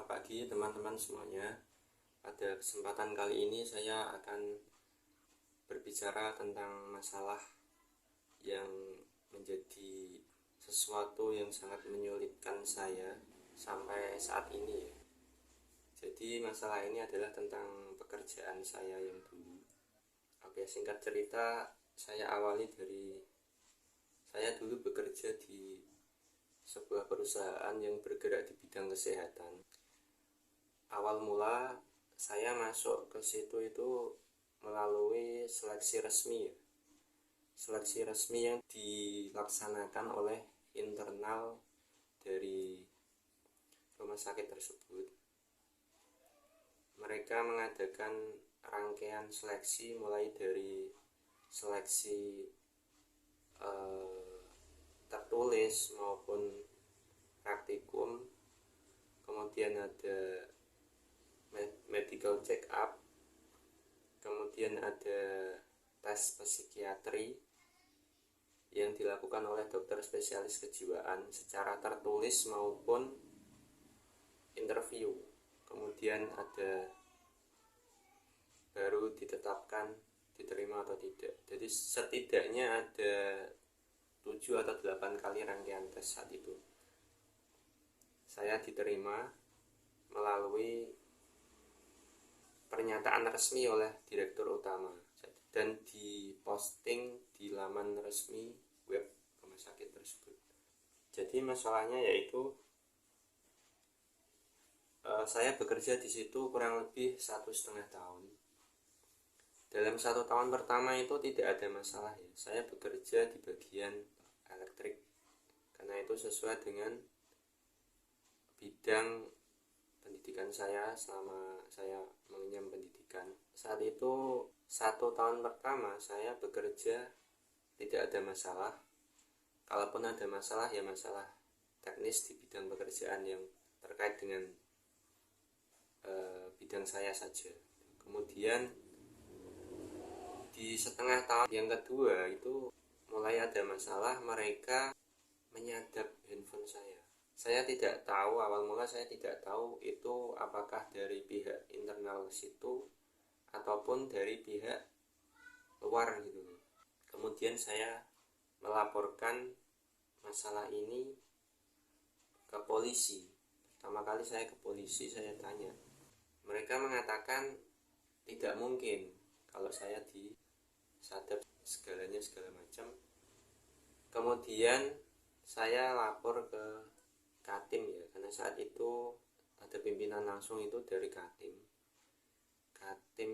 Selamat pagi teman-teman semuanya. Pada kesempatan kali ini saya akan berbicara tentang masalah yang menjadi sesuatu yang sangat menyulitkan saya sampai saat ini ya. Jadi masalah ini adalah tentang pekerjaan saya yang dulu. Oke, singkat cerita saya awali dari saya dulu bekerja di sebuah perusahaan yang bergerak di bidang kesehatan. Awal mula saya masuk ke situ itu melalui seleksi resmi ya. Seleksi resmi yang dilaksanakan oleh internal dari rumah sakit tersebut. Mereka mengadakan rangkaian seleksi mulai dari seleksi tertulis maupun praktikum, kemudian ada medical check up, kemudian ada tes psikiatri yang dilakukan oleh dokter spesialis kejiwaan secara tertulis maupun interview. Kemudian ada baru ditetapkan diterima atau tidak. Jadi setidaknya ada 7 atau 8 kali rangkaian tes saat itu. Saya diterima melalui pernyataan resmi oleh direktur utama dan diposting di laman resmi web rumah sakit tersebut. Jadi masalahnya yaitu saya bekerja di situ kurang lebih 1,5 tahun. Dalam 1 tahun pertama itu tidak ada masalah ya. Saya bekerja di bagian elektrik karena itu sesuai dengan bidang pendidikan saya selama saya mengenyam pendidikan. Saat itu 1 tahun pertama saya bekerja tidak ada masalah. Kalaupun ada masalah ya masalah teknis di bidang pekerjaan yang terkait dengan bidang saya saja. Kemudian di setengah tahun yang kedua itu mulai ada masalah, mereka menyadap handphone saya. Saya tidak tahu, awal mula saya tidak tahu itu apakah dari pihak internal situ ataupun dari pihak luar gitu. Kemudian saya melaporkan masalah ini ke polisi. Pertama kali saya ke polisi, saya tanya. Mereka mengatakan tidak mungkin kalau saya disadap segala macam. Kemudian saya lapor ke Katim ya, karena saat itu ada pimpinan langsung itu dari Katim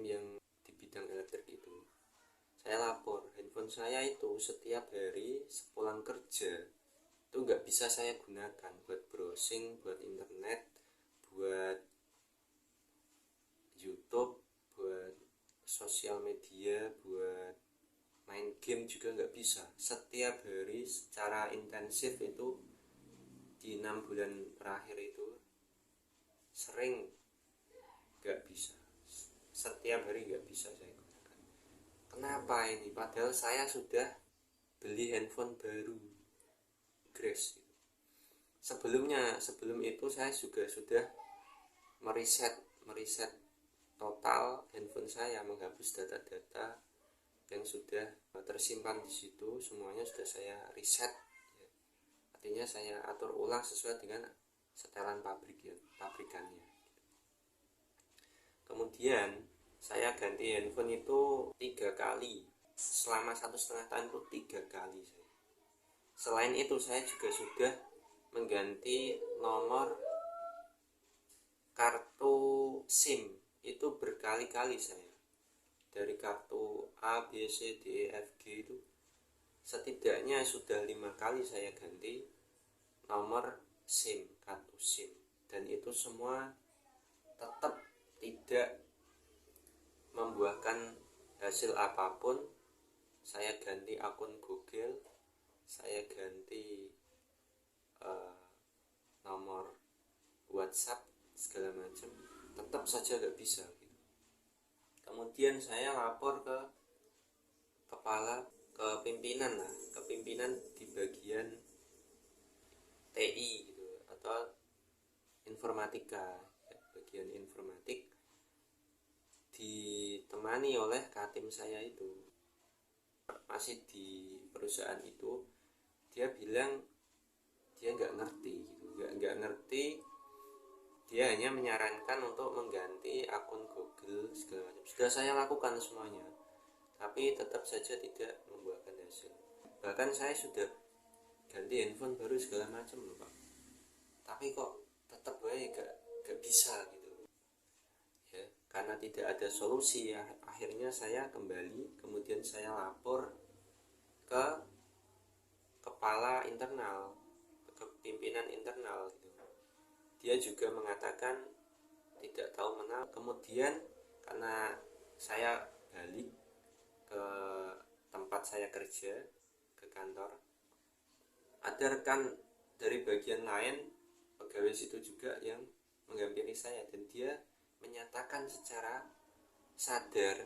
yang di bidang elektrik itu. Saya lapor handphone saya itu setiap hari sepulang kerja itu nggak bisa saya gunakan buat browsing, buat internet, buat YouTube, buat sosial media, buat main game juga nggak bisa. Setiap hari secara intensif itu di 6 bulan terakhir itu sering nggak bisa, setiap hari nggak bisa saya gunakan. Kenapa ini? Padahal saya sudah beli handphone baru Grace. Sebelum itu saya juga sudah meriset total handphone saya, menghapus data-data yang sudah tersimpan di situ, semuanya sudah saya riset. Artinya saya atur ulang sesuai dengan setelan pabrikannya. Kemudian saya ganti handphone itu 3 kali selama 1,5 tahun itu 3 kali. Selain itu saya juga sudah mengganti nomor kartu SIM itu berkali-kali. Saya dari kartu A, B, C, D, E, F, G itu setidaknya sudah 5 kali saya ganti nomor SIM, kartu SIM, dan itu semua tetap tidak membuahkan hasil apapun. Saya ganti akun Google, saya ganti nomor WhatsApp segala macam, tetap saja nggak bisa gitu. Kemudian saya lapor ke pimpinan di bagian TI gitu, atau informatika. bagian informatik, ditemani oleh katim saya itu, masih di perusahaan itu. Dia bilang dia nggak ngerti gitu, nggak ngerti. Dia hanya menyarankan untuk mengganti akun Google segala macam. Sudah saya lakukan semuanya, tapi tetap saja tidak membuahkan hasil. Bahkan saya sudah ganti handphone baru segala macam loh Pak, tapi kok tetap baik gak bisa gitu ya. Karena tidak ada solusi ya, akhirnya saya kembali, kemudian saya lapor ke kepala internal, ke pimpinan internal gitu. Dia juga mengatakan tidak tahu menau. Kemudian karena saya balik ke tempat saya kerja, ke kantor, ada rekan dari bagian lain pegawai situ juga yang menghampiri saya, dan dia menyatakan secara sadar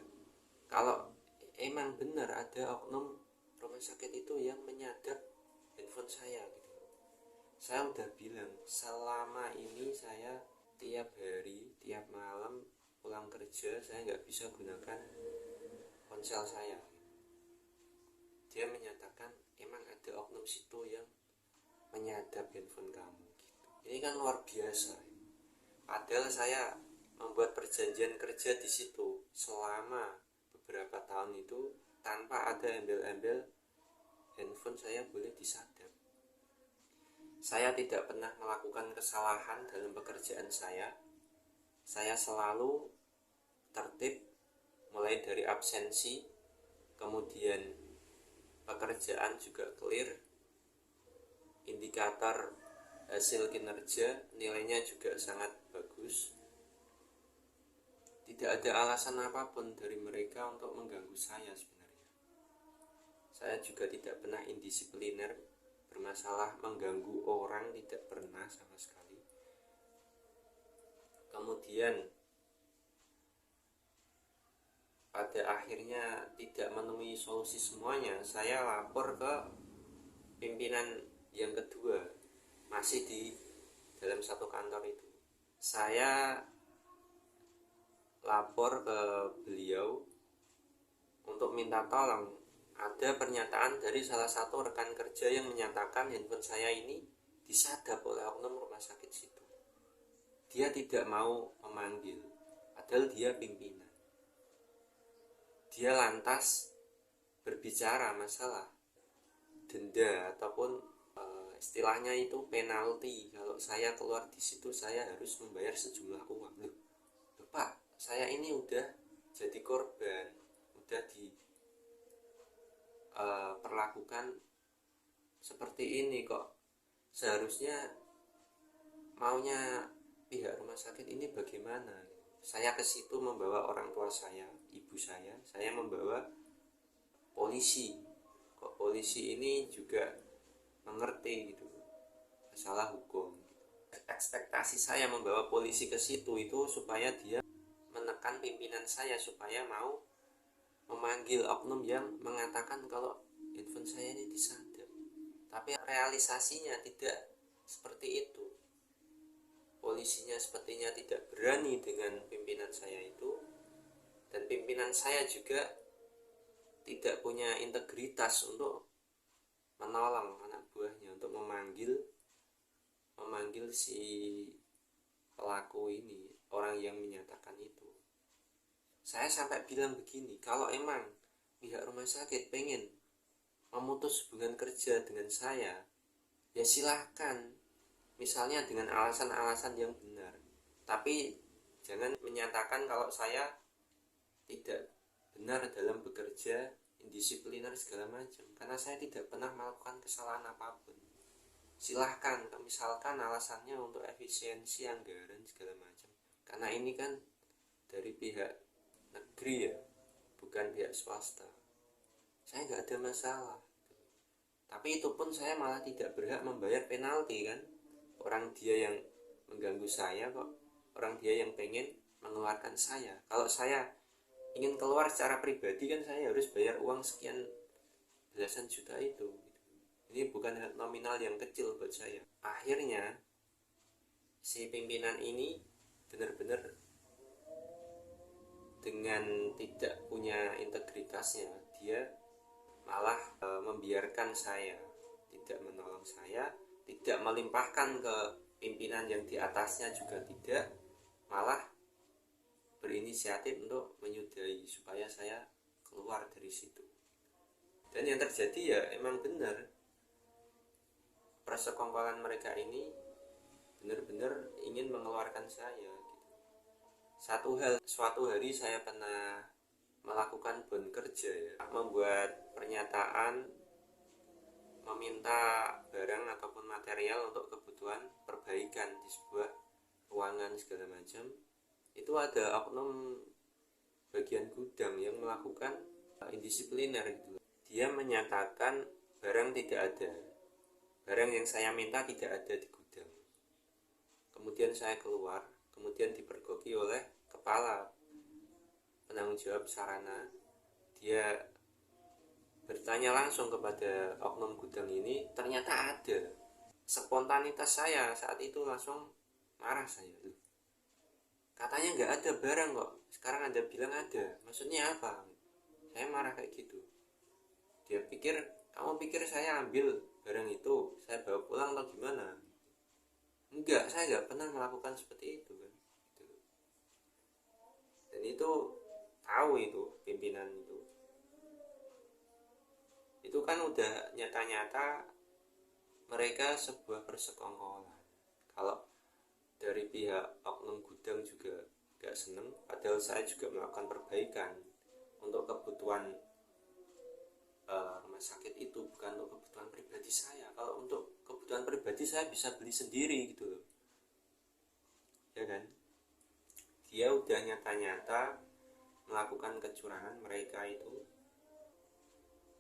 kalau emang benar ada oknum rumah sakit itu yang menyadap handphone saya gitu. Saya udah bilang selama ini saya tiap hari, tiap malam pulang kerja saya nggak bisa gunakan ponsel saya. Dia menyatakan emang ada oknum situ yang menyadap handphone kamu gitu. Ini kan luar biasa. Padahal saya membuat perjanjian kerja di situ selama beberapa tahun itu tanpa ada embel-embel handphone saya boleh disadap. Saya tidak pernah melakukan kesalahan dalam pekerjaan saya. Saya selalu tertib, mulai dari absensi, kemudian pekerjaan juga clear, indikator hasil kinerja nilainya juga sangat bagus. Tidak ada alasan apapun dari mereka untuk mengganggu saya sebenarnya. Saya juga tidak pernah indisipliner, bermasalah mengganggu orang, tidak pernah sama sekali. Kemudian pada akhirnya tidak menemui solusi semuanya, saya lapor ke pimpinan yang kedua, masih di dalam satu kantor itu. Saya lapor ke beliau untuk minta tolong. Ada pernyataan dari salah satu rekan kerja yang menyatakan handphone saya ini disadap oleh oknum rumah sakit situ. Dia tidak mau memanggil, padahal dia pimpinan. Dia lantas berbicara masalah denda ataupun istilahnya itu penalti. Kalau saya keluar di situ saya harus membayar sejumlah uang. Loh Pak, saya ini udah jadi korban, udah perlakukan seperti ini kok. Seharusnya maunya pihak rumah sakit ini bagaimana? Saya ke situ membawa orang tua saya, ibu saya membawa polisi. Kok polisi ini juga mengerti gitu masalah hukum. Ekspektasi saya membawa polisi ke situ itu supaya dia menekan pimpinan saya supaya mau memanggil oknum yang mengatakan kalau handphone saya ini disadap. Tapi realisasinya tidak seperti itu. Polisinya sepertinya tidak berani dengan pimpinan saya itu, dan pimpinan saya juga tidak punya integritas untuk menolong anak buahnya untuk memanggil si pelaku ini, orang yang menyatakan itu. Saya sampai bilang begini, kalau emang pihak rumah sakit pengen memutus hubungan kerja dengan saya, ya silahkan, misalnya dengan alasan-alasan yang benar, tapi jangan menyatakan kalau saya tidak benar dalam bekerja, indisipliner segala macam, karena saya tidak pernah melakukan kesalahan apapun. Silahkan, misalkan alasannya untuk efisiensi anggaran segala macam, karena ini kan dari pihak negeri ya, bukan pihak swasta. Saya nggak ada masalah, tapi itu pun saya malah tidak berhak membayar penalti kan. Orang dia yang mengganggu saya kok, orang dia yang pengen mengeluarkan saya. Kalau saya ingin keluar secara pribadi kan saya harus bayar uang sekian belasan juta itu. Ini bukan nominal yang kecil buat saya. Akhirnya si pimpinan ini benar-benar dengan tidak punya integritasnya, dia malah membiarkan saya, tidak menolong saya, tidak melimpahkan ke pimpinan yang di atasnya juga tidak, malah berinisiatif untuk menyudahi supaya saya keluar dari situ. Dan yang terjadi ya emang benar, persekongkolan mereka ini benar-benar ingin mengeluarkan saya. Suatu hari saya pernah melakukan bond kerja ya, membuat pernyataan meminta barang ataupun material untuk kebutuhan perbaikan di sebuah ruangan segala macam. Itu ada oknum bagian gudang yang melakukan indisipliner gitu. Dia menyatakan barang tidak ada, barang yang saya minta tidak ada di gudang. Kemudian saya keluar, kemudian dipergoki oleh kepala penanggung jawab sarana. Dia bertanya langsung kepada oknum gudang ini, ternyata ada. Spontanitas saya saat itu langsung marah saya. Katanya nggak ada barang kok, sekarang Anda bilang ada, maksudnya apa? Saya marah kayak gitu. Dia pikir, kamu pikir saya ambil barang itu, saya bawa pulang atau gimana? Enggak, saya nggak pernah melakukan seperti itu kan. Dan itu tahu itu pimpinan itu kan udah nyata-nyata mereka sebuah persekongkolan. Kalau dari pihak oknum gudang juga gak seneng, padahal saya juga melakukan perbaikan untuk kebutuhan rumah sakit itu, bukan untuk kebutuhan pribadi saya. Kalau untuk kebutuhan pribadi saya bisa beli sendiri gitu loh, ya kan. Dia udah nyata-nyata melakukan kecurangan.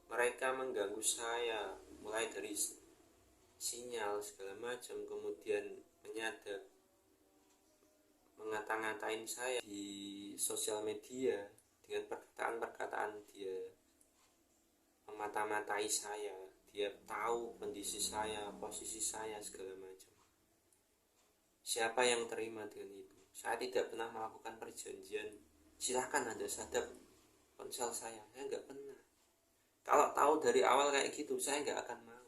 Mereka mengganggu saya mulai dari sinyal segala macam, kemudian menyadap, mengata-ngatain saya di sosial media dengan perkataan-perkataan. Dia memata-matai saya, dia tahu kondisi saya, posisi saya segala macam. Siapa yang terima dengan itu? Saya tidak pernah melakukan perjanjian, silahkan Anda sadap ponsel saya nggak pernah. Kalau tahu dari awal kayak gitu, saya nggak akan mau.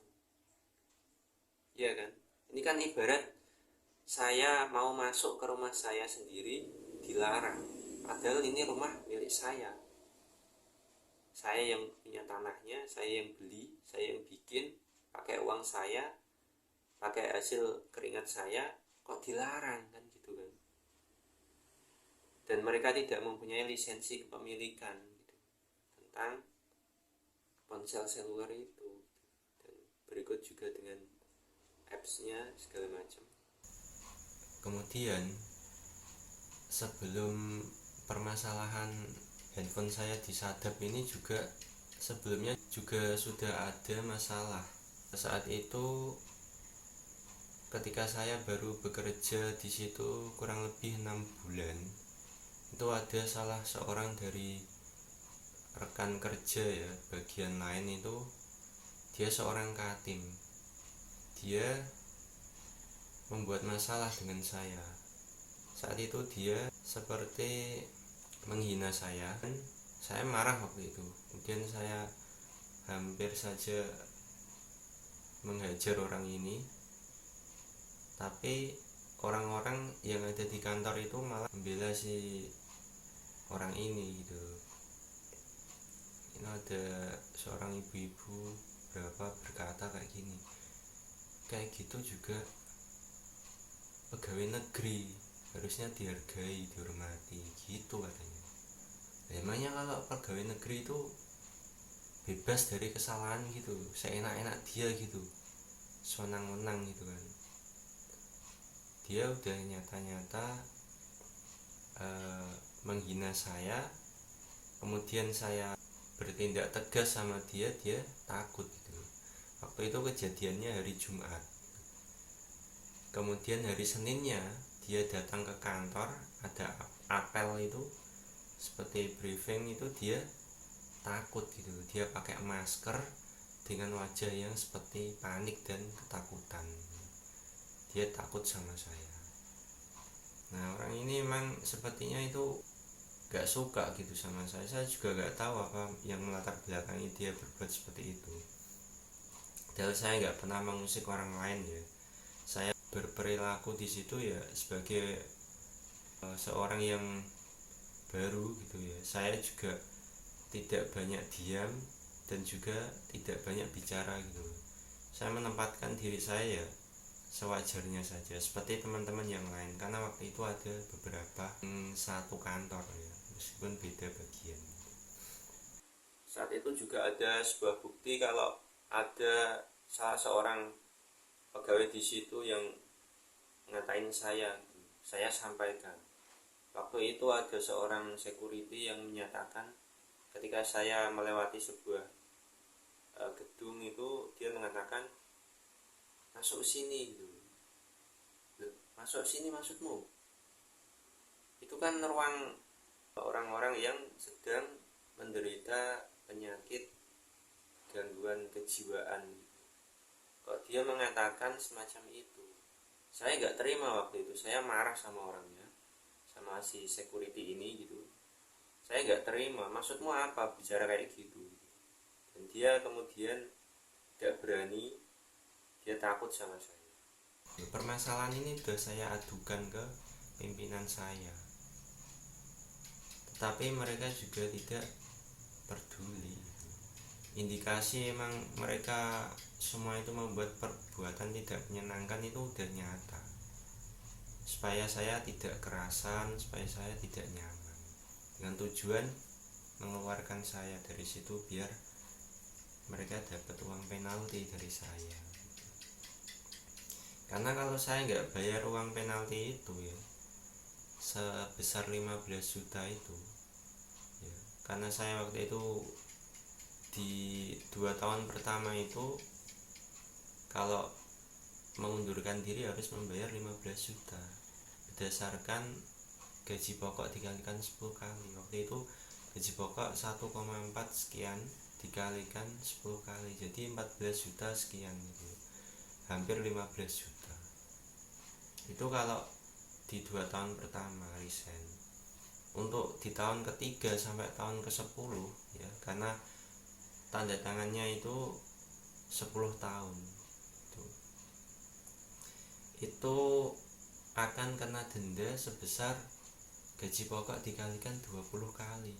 Ya kan? Ini kan ibarat saya mau masuk ke rumah saya sendiri dilarang. Padahal ini rumah milik saya. Saya yang punya tanahnya, saya yang beli, saya yang bikin, pakai uang saya, pakai hasil keringat saya, kok dilarang kan gitu kan? Dan mereka tidak mempunyai lisensi kepemilikan gitu, tentang ponsel seluler itu. Dan berikut juga dengan apps-nya segala macam. Kemudian sebelum permasalahan handphone saya disadap ini juga sebelumnya juga sudah ada masalah. Saat itu ketika saya baru bekerja di situ kurang lebih 6 bulan, itu ada salah seorang dari rekan kerja ya, bagian lain itu, dia seorang katim. Dia membuat masalah dengan saya. Saat itu dia seperti menghina saya, dan saya marah waktu itu. Kemudian saya hampir saja menghajar orang ini, tapi orang-orang yang ada di kantor itu malah membela si orang ini gitu. Ini ada seorang ibu-ibu berapa berkata kayak gini, kayak gitu juga pegawai negeri, harusnya dihargai, dihormati gitu katanya. Emangnya kalau pegawai negeri itu bebas dari kesalahan gitu, seenak-enak dia gitu, senang-menang gitu kan. Dia udah nyata-nyata menghina saya, kemudian saya bertindak tegas sama dia takut gitu. Waktu itu kejadiannya hari Jumat, kemudian hari Seninnya dia datang ke kantor, ada apel itu seperti briefing itu, dia takut gitu. Dia pakai masker dengan wajah yang seperti panik dan ketakutan. Dia takut sama saya. Nah, orang ini memang sepertinya itu gak suka gitu sama saya juga gak tahu apa yang melatar belakangi dia berbuat seperti itu. Padahal saya gak pernah mengusik orang lain ya, saya berperilaku di situ ya sebagai seorang yang baru gitu ya. Saya juga tidak banyak diam dan juga tidak banyak bicara gitu. Saya menempatkan diri saya ya sewajarnya saja seperti teman-teman yang lain, karena waktu itu ada beberapa satu kantor ya, meskipun beda bagian. Saat itu juga ada sebuah bukti kalau ada salah seorang pegawai di situ yang ngatain saya sampaikan. Waktu itu ada seorang security yang menyatakan ketika saya melewati sebuah gedung itu, dia mengatakan masuk sini gitu. Masuk sini maksudmu? Itu kan ruang orang-orang yang sedang menderita penyakit gangguan kejiwaan. Kok dia mengatakan semacam itu? Saya nggak terima waktu itu. Saya marah sama orangnya, sama si security ini gitu. Saya nggak terima. Maksudmu apa bicara kayak gitu? Dan dia kemudian tidak berani, dia takut sama saya. Permasalahan ini sudah saya adukan ke pimpinan saya, tetapi mereka juga tidak peduli. Indikasi emang mereka semua itu membuat perbuatan tidak menyenangkan itu udah nyata, supaya saya tidak kerasan, supaya saya tidak nyaman, dengan tujuan mengeluarkan saya dari situ biar mereka dapat uang penalti dari saya. Karena kalau saya nggak bayar uang penalti itu ya sebesar 15 juta itu ya, karena saya waktu itu di 2 tahun pertama itu kalau mengundurkan diri harus membayar 15 juta berdasarkan gaji pokok dikalikan 10 kali. Waktu itu gaji pokok 1,4 sekian dikalikan 10 kali, jadi 14 juta sekian gitu, hampir 15 juta. Itu kalau di 2 tahun pertama resign. Untuk di tahun ketiga sampai tahun ke-10 ya, karena tanda tangannya itu 10 tahun itu akan kena denda sebesar gaji pokok dikalikan 20 kali.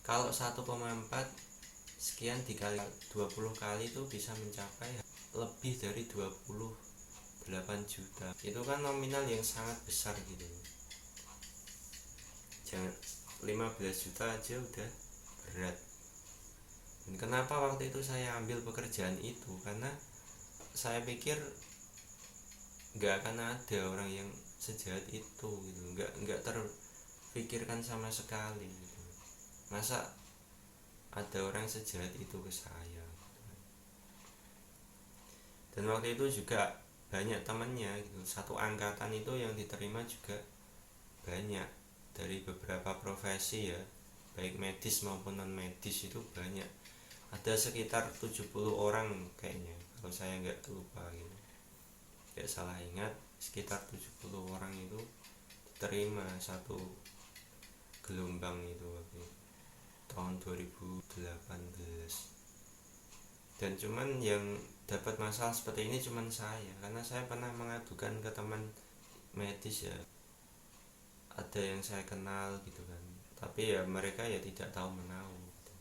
Kalau 1,4 sekian dikali 20 kali itu bisa mencapai lebih dari 28 juta. Itu kan nominal yang sangat besar gitu. Jangan 15 juta aja udah berat. Dan kenapa waktu itu saya ambil pekerjaan itu? Karena saya pikir nggak akan ada orang yang sejahat itu gitu, nggak terpikirkan sama sekali gitu. Masa ada orang sejahat itu ke saya gitu. Dan waktu itu juga banyak temannya gitu, satu angkatan itu yang diterima juga banyak dari beberapa profesi ya, baik medis maupun non medis itu banyak. Ada sekitar 70 orang kayaknya kalau saya nggak lupa gitu, nggak salah ingat, sekitar 70 orang itu diterima satu gelombang itu waktu tahun 2018. Dan cuman yang dapat masalah seperti ini cuman saya, karena saya pernah mengadukan ke teman medis ya, ada yang saya kenal gitu kan, tapi ya mereka ya tidak tahu menahu gitu.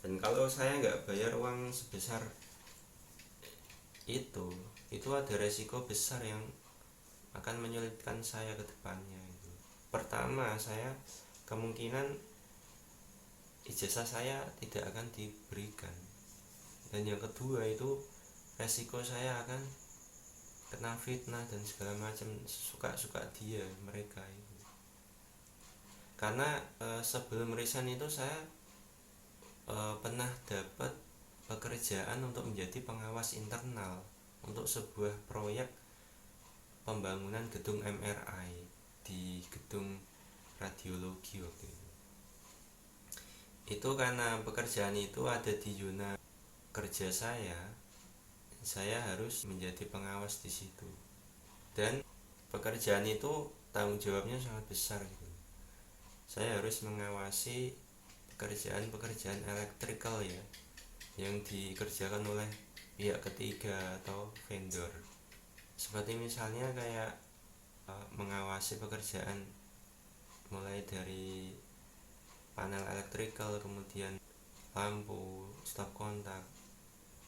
Dan kalau saya nggak bayar uang sebesar itu ada resiko besar yang akan menyulitkan saya ke depannya gitu. Pertama, saya kemungkinan ijazah saya tidak akan diberikan, dan yang kedua itu resiko saya akan kena fitnah dan segala macam suka-suka dia mereka itu. Karena sebelum resign itu saya pernah dapat pekerjaan untuk menjadi pengawas internal untuk sebuah proyek pembangunan gedung MRI di gedung radiologi waktu itu. Itu karena pekerjaan itu ada di zona kerja saya harus menjadi pengawas di situ. Dan pekerjaan itu tanggung jawabnya sangat besar gitu. Saya harus mengawasi pekerjaan-pekerjaan elektrikal ya, yang dikerjakan oleh pihak ketiga atau vendor. Seperti misalnya kayak mengawasi pekerjaan mulai dari panel elektrikal, kemudian lampu, stop kontak,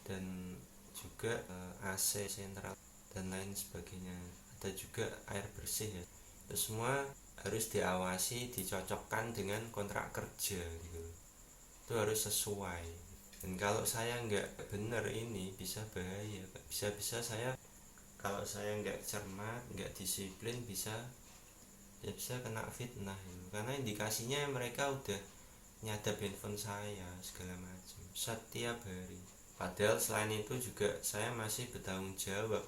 dan juga AC sentral dan lain sebagainya. Ada juga air bersih ya. Itu semua harus diawasi, dicocokkan dengan kontrak kerja gitu. Itu harus sesuai. Dan kalau saya nggak bener ini bisa bahaya. Bisa-bisa saya, kalau saya nggak cermat, nggak disiplin, bisa kena fitnah gitu. Karena indikasinya mereka udah nyadap handphone saya segala macam setiap hari. Padahal selain itu juga saya masih bertanggung jawab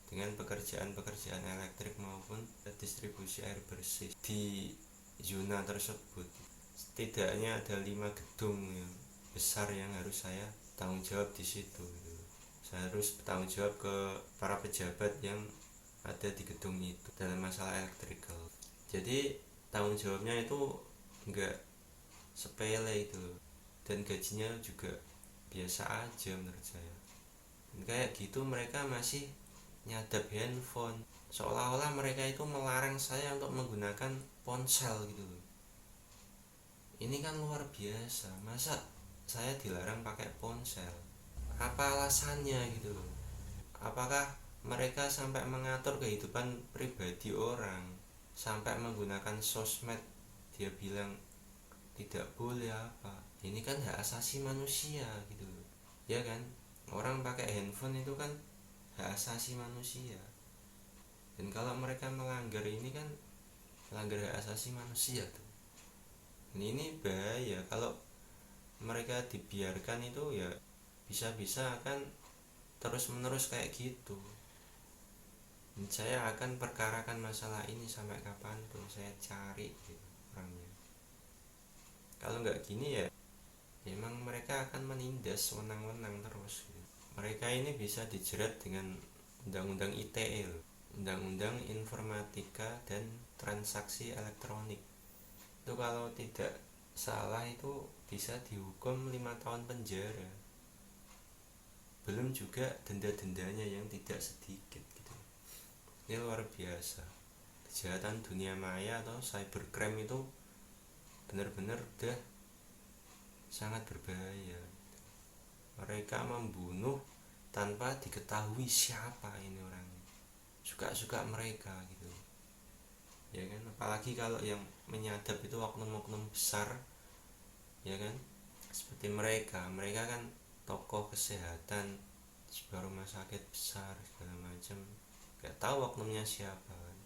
dengan pekerjaan-pekerjaan elektrik maupun distribusi air bersih di zona tersebut. Setidaknya ada 5 gedung yang besar yang harus saya tanggung jawab di situ gitu. Saya harus bertanggung jawab ke para pejabat yang ada di gedung itu dalam masalah elektrikal. Jadi tanggung jawabnya itu enggak sepele itu, dan gajinya juga biasa aja menurut saya. Dan kayak gitu mereka masih nyadap handphone, seolah-olah mereka itu melarang saya untuk menggunakan ponsel gitu. Ini kan luar biasa, masa saya dilarang pakai ponsel? Apa alasannya gitu? Apakah mereka sampai mengatur kehidupan pribadi orang, sampai menggunakan sosmed dia bilang tidak boleh apa? Ini kan hak asasi manusia gitu, ya kan? Orang pakai handphone itu kan hak asasi manusia. Dan kalau mereka melanggar ini kan melanggar hak asasi manusia tuh. Dan ini bahaya kalau mereka dibiarkan itu, ya bisa-bisa akan terus-menerus kayak gitu. Dan saya akan perkarakan masalah ini sampai kapanpun, saya cari gitu orangnya. Kalau nggak gini ya memang mereka akan menindas wenang-wenang terus gitu. Mereka ini bisa dijerat dengan undang-undang ITE, undang-undang informatika dan transaksi elektronik. Itu kalau tidak salah itu bisa dihukum 5 tahun penjara. Belum juga denda-dendanya yang tidak sedikit gitu. Ini luar biasa. Kejahatan dunia maya atau cybercrime itu benar-benar udah sangat berbahaya. Mereka membunuh tanpa diketahui siapa ini orangnya, suka-suka mereka gitu, ya kan? Apalagi kalau yang menyadap itu oknum-oknum besar, ya kan? Seperti mereka kan tokoh kesehatan sebuah rumah sakit besar segala macam, nggak tahu oknumnya siapa kan?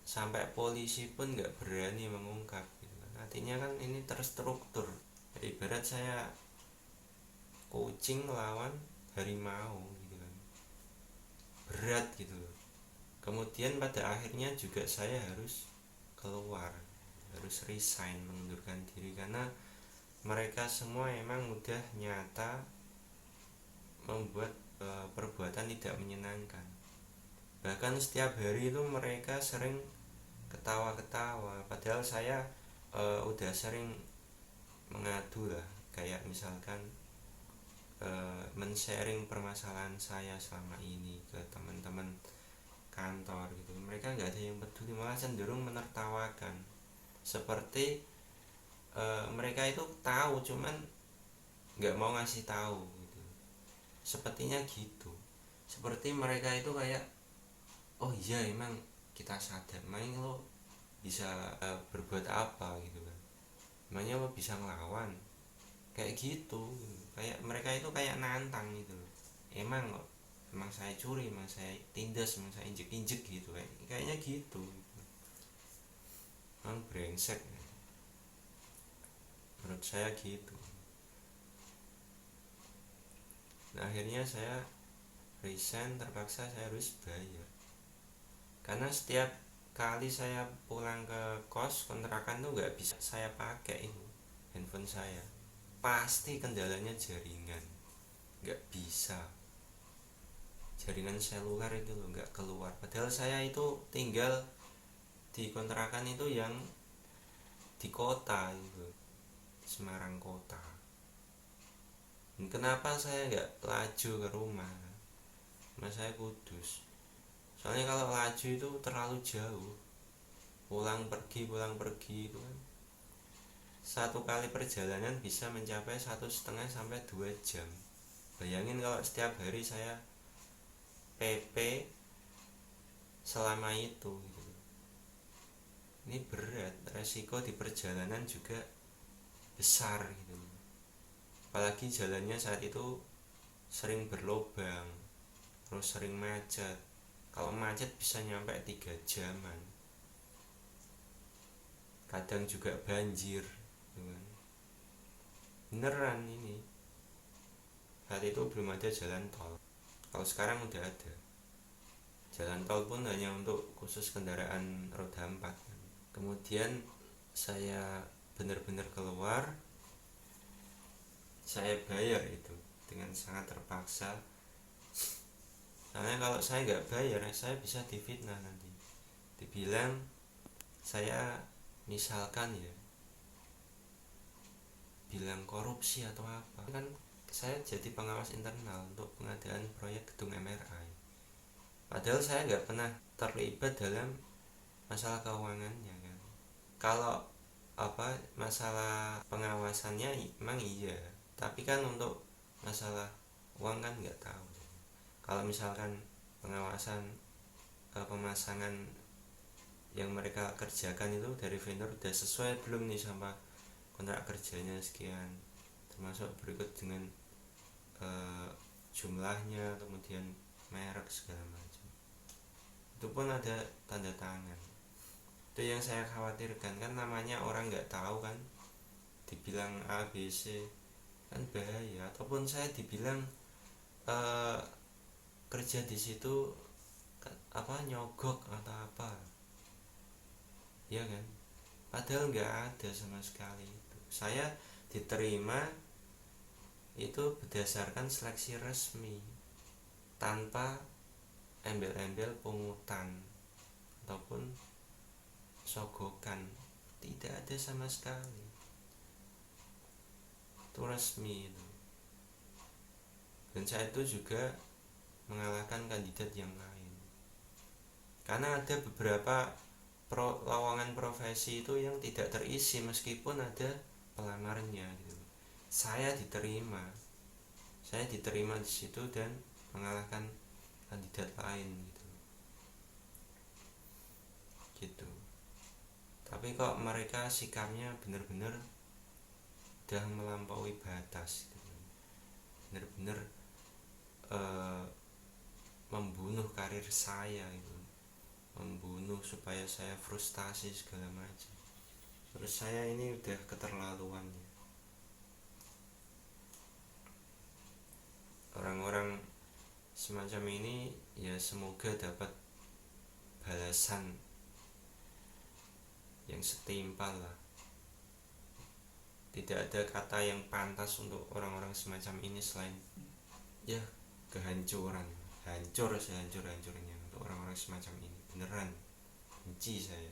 Sampai polisi pun nggak berani mengungkap gitu kan? Artinya kan ini terstruktur. Ibarat saya kucing melawan harimau gitu kan, berat gitu loh. Kemudian pada akhirnya juga saya harus keluar, harus resign, mengundurkan diri, karena mereka semua emang udah nyata membuat perbuatan tidak menyenangkan. Bahkan setiap hari itu mereka sering ketawa-ketawa, padahal saya udah sering mengadu lah, kayak misalkan men-sharing permasalahan saya selama ini ke teman-teman kantor gitu. Mereka nggak ada yang peduli, malah cenderung menertawakan, seperti mereka itu tahu cuman nggak mau ngasih tahu gitu. Sepertinya gitu, seperti mereka itu kayak, oh iya emang kita sadar, main lo bisa berbuat apa gitu kan, emangnya lo bisa ngelawan, kayak gitu. Kayak mereka itu kayak nantang gitu, emang saya curi, emang saya tindas, emang saya injek-injek gitu, kayaknya gitu. Emang brengsek menurut saya gitu. Nah akhirnya saya resign, terpaksa saya harus bayar, karena setiap kali saya pulang ke kos kontrakan tuh nggak bisa saya pakai itu handphone saya, pasti kendalanya jaringan, nggak bisa. jaringan seluler itu loh, nggak keluar. Padahal saya itu tinggal di kontrakan itu yang di kota itu, Semarang kota. Dan kenapa saya nggak laju ke rumah saya Kudus? Soalnya kalau laju itu terlalu jauh, pulang pergi itu kan satu kali perjalanan bisa mencapai 1,5 sampai 2 jam. Bayangin kalau setiap hari saya PP selama itu gitu. Ini berat, resiko di perjalanan juga besar gitu. Apalagi jalannya saat itu sering berlobang, terus sering macet. Kalau macet bisa nyampe 3 jaman. Kadang juga banjir gitu kan. Beneran ini. Saat itu belum ada jalan tol. Kalau sekarang udah ada. Jalan tol pun hanya untuk khusus kendaraan roda 4. Kemudian saya benar-benar keluar, saya bayar itu dengan sangat terpaksa. Soalnya kalau saya nggak bayar, saya bisa difitnah nanti. Dibilang saya misalkan ya, bilang korupsi atau apa. Kan saya jadi pengawas internal untuk pengadaan proyek gedung MRI. Padahal saya nggak pernah terlibat dalam masalah keuangannya kan. Kalau masalah pengawasannya emang iya, tapi kan untuk masalah uang kan nggak tahu. Kalau misalkan pengawasan pemasangan yang mereka kerjakan itu dari vendor udah sesuai belum nih sama kontrak kerjanya sekian, termasuk berikut dengan jumlahnya, kemudian merek segala macam, itu pun ada tanda tangan. Itu yang saya khawatirkan, kan namanya orang nggak tahu kan, dibilang ABC kan bahaya. Ataupun saya dibilang kerja di situ nyogok atau apa ya kan, padahal nggak ada sama sekali. Itu saya diterima itu berdasarkan seleksi resmi tanpa embel-embel pungutan ataupun sogokan, tidak ada sama sekali. Itu resmi itu. Dan saya itu juga mengalahkan kandidat yang lain karena ada beberapa lowongan profesi itu yang tidak terisi meskipun ada pelamarnya gitu. Saya diterima di situ dan mengalahkan kandidat lain gitu. Tapi kok mereka sikapnya benar-benar udah melampaui batas gitu. Benar-benar membunuh karir saya itu, membunuh supaya saya frustasi segala macam. Terus saya ini udah keterlaluan ya. Orang-orang semacam ini ya semoga dapat balasan yang setimpal lah. Tidak ada kata yang pantas untuk orang-orang semacam ini selain ya kehancuran. Hancur sehancur-hancurnya untuk orang-orang semacam ini. Beneran benci saya.